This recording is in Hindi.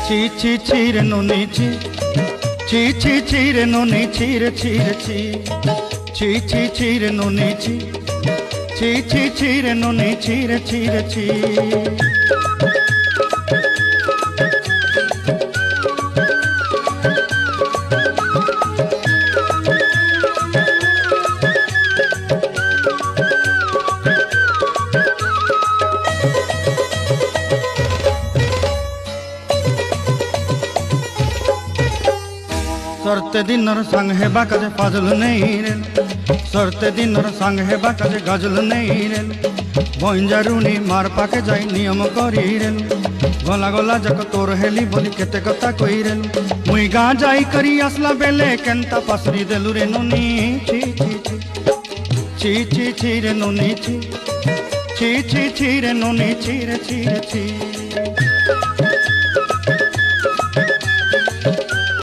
ছি ছি ছি রে নুনি ছি, ছি ছি ছি রে নুনি ছি রে ছি রে ছি, ছি ছি ছি রে নুনি ছি, ছি ছি ছি রে নুনি ছি রে ছি রে ছি। सरते दिनर संग है बाकाजे फाजल नहीं रे, सरते दिनर संग है बाकाजे गजल नहीं रे। बंजारुनी मार पाके जाई नियम करी रे, गला गला जक तोर हेली बोली केते कथा कई रे। मुई गा जाई करी असला बेले केंता पासरी देलु रे नुनी छी छी छी, छी छी छी रे नुनी छी, छी छी छी रे नुनी छी रे छी रे छी।